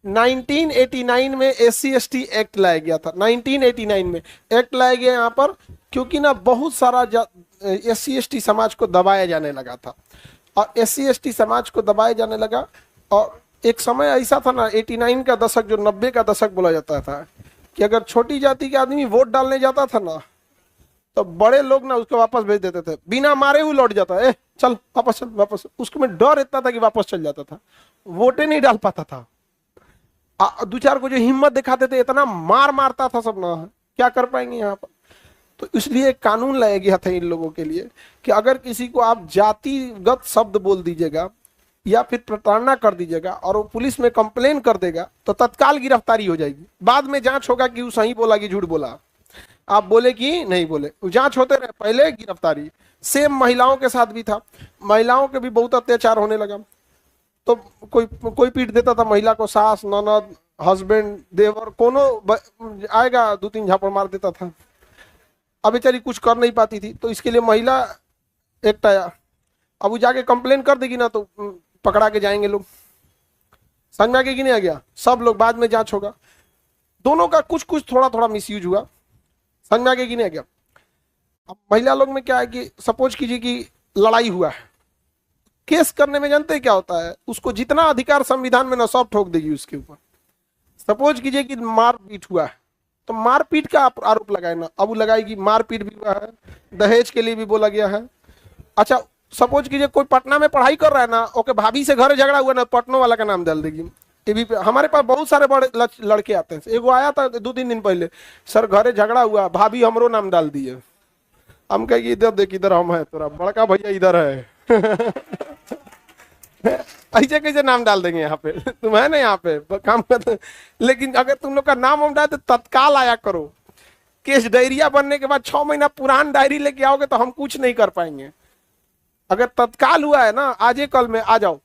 1989 में SC/ST act लाया गया था। 1989 में एक्ट लाया गया यहाँ पर, क्योंकि ना बहुत सारा SC/ST समाज को दबाया जाने लगा था, और SC/ST समाज को दबाया जाने लगा। और एक समय ऐसा था ना, 89 का दशक, जो 90 का दशक बोला जाता था, कि अगर छोटी जाति के आदमी वोट डालने जाता था ना, तो बड़े लोग ना उसको वापस भेज देते थे, बिना मारे हुए लौट जाता, चल वापस, चल वापस। उसको में डर इतना था कि वापस चल जाता था, वोटे नहीं डाल पाता था। दो चार को जो हिम्मत दिखाते थे, इतना मार मारता था सब ना, क्या कर पाएंगे यहाँ पर। तो इसलिए एक कानून लाया गया था इन लोगों के लिए, कि अगर किसी को आप जातिगत शब्द बोल दीजिएगा या फिर प्रताड़ना कर दीजिएगा और वो पुलिस में कंप्लेन कर देगा, तो तत्काल गिरफ्तारी हो जाएगी। बाद में जांच होगा कि वो सही बोला कि झूठ बोला, आप बोले कि नहीं बोले, जांच होते रहे, पहले गिरफ्तारी। सेम महिलाओं के साथ भी था, महिलाओं के भी बहुत अत्याचार होने लगा। तो कोई कोई पीट देता था महिला को, सास, ननद, हस्बैंड, देवर, कोनो आएगा 2-3 झापड़ मार देता था। अब बेचारी कुछ कर नहीं पाती थी, तो इसके लिए महिला एक्ट आया। अब वो जाके कंप्लेन कर देगी ना, तो पकड़ा के जाएंगे लोग। समझ में आ गया कि नहीं आ गया? सब लोग, बाद में जांच होगा। दोनों का कुछ कुछ थोड़ा थोड़ा मिसयूज हुआ। समझ में आ गया कि नहीं आ गया? अब महिला लोग में क्या है कि सपोज कीजिए कि लड़ाई हुआ है, केस करने में जानते हैं क्या होता है, उसको जितना अधिकार संविधान में ना, सब ठोक देगी उसके ऊपर। सपोज कीजिए कि मारपीट हुआ है, तो मारपीट का आरोप लगाए ना, अब वो लगाएगी मारपीट भी हुआ है, दहेज के लिए भी बोला गया है। अच्छा, सपोज कीजिए कोई पटना में पढ़ाई कर रहा है ना, ओके, भाभी से घर झगड़ा हुआ ना, पटना वाला का नाम डाल देगी टीवी पे। हमारे पास बहुत सारे बड़े लड़के आते हैं, एगो आया था 2-3 दिन पहले, सर घरे झगड़ा हुआ, भाभी हमरो नाम डाल दिए। हम कहेगी इधर देख, इधर हम है, तोरा बड़का भैया इधर है। ऐसे कैसे नाम डाल देंगे यहाँ पे? तुम है ना यहाँ पे काम करते। लेकिन अगर तुम लोग का नाम हम डाले तो तत्काल आया करो। केस डायरिया बनने के बाद 6 महीना पुरान डायरी लेके आओगे तो हम कुछ नहीं कर पाएंगे। अगर तत्काल हुआ है ना, आज कल में आ जाओ,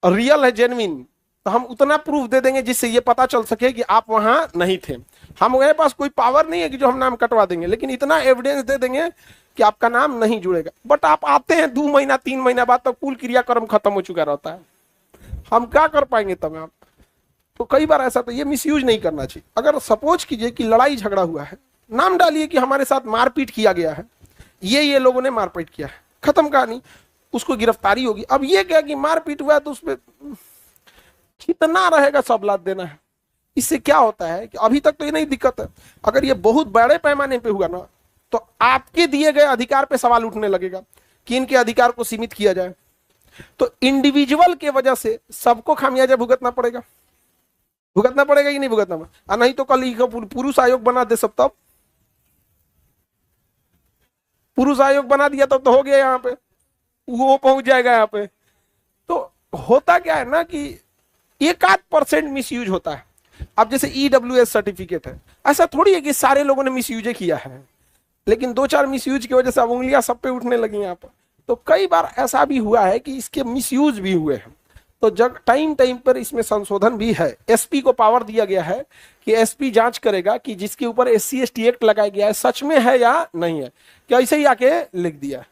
रियल है, जेन्युइन, तो हम उतना प्रूफ दे देंगे जिससे ये पता चल सके कि आप वहां नहीं थे। हमारे पास कोई पावर नहीं है कि जो हम नाम कटवा देंगे, लेकिन इतना एविडेंस दे देंगे कि आपका नाम नहीं जुड़ेगा। बट आप आते हैं 2 महीना 3 महीना बाद, तो कुल क्रियाक्रम खत्म हो चुका रहता है, हम क्या कर पाएंगे तब आप। तो कई बार ऐसा, तो ये मिसयूज नहीं करना चाहिए। अगर सपोज कीजिए कि लड़ाई झगड़ा हुआ है, नाम डालिए कि हमारे साथ मारपीट किया गया है, ये लोगों ने मारपीट किया है, खत्म कहानी, उसको गिरफ्तारी होगी। अब ये क्या कि मारपीट हुआ है तो उसमें कितना रहेगा, सब लाद देना है। इससे क्या होता है कि अभी तक तो ये नहीं दिक्कत है, अगर ये बहुत बड़े पैमाने पे हुआ ना, तो आपके दिए गए अधिकार पे सवाल उठने लगेगा कि इनके अधिकार को सीमित किया जाए। तो इंडिविजुअल के वजह से सबको खामियाजा भुगतना पड़ेगा। भुगतना पड़ेगा कि नहीं भुगतना? नहीं तो कल पुरुष आयोग बना दे सब, तब पुरुष आयोग बना दिया तब तो हो गया, यहाँ पे वो पहुंच जाएगा यहाँ पे। तो होता क्या है ना कि 1-8% मिसयूज होता है। अब जैसे EWS सर्टिफिकेट है, ऐसा थोड़ी है कि सारे लोगों ने मिसयूज किया है, लेकिन 2-4 मिसयूज की वजह से अब उंगलियां सब पे उठने लगी यहाँ पर। तो कई बार ऐसा भी हुआ है कि इसके मिसयूज भी हुए हैं। तो जब टाइम टाइम पर इसमें संशोधन भी है, SP को पावर दिया गया है कि SP जांच करेगा कि जिसके ऊपर SC/ST एक्ट लगाया गया है सच में है या नहीं है। क्या ऐसे ही आके लिख दिया है,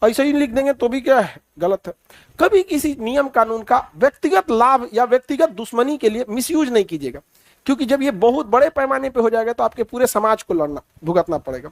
ऐसे ही लिख देंगे तो भी क्या है, गलत है। कभी किसी नियम कानून का व्यक्तिगत लाभ या व्यक्तिगत दुश्मनी के लिए मिसयूज नहीं कीजिएगा, क्योंकि जब ये बहुत बड़े पैमाने पे हो जाएगा तो आपके पूरे समाज को लड़ना भुगतना पड़ेगा।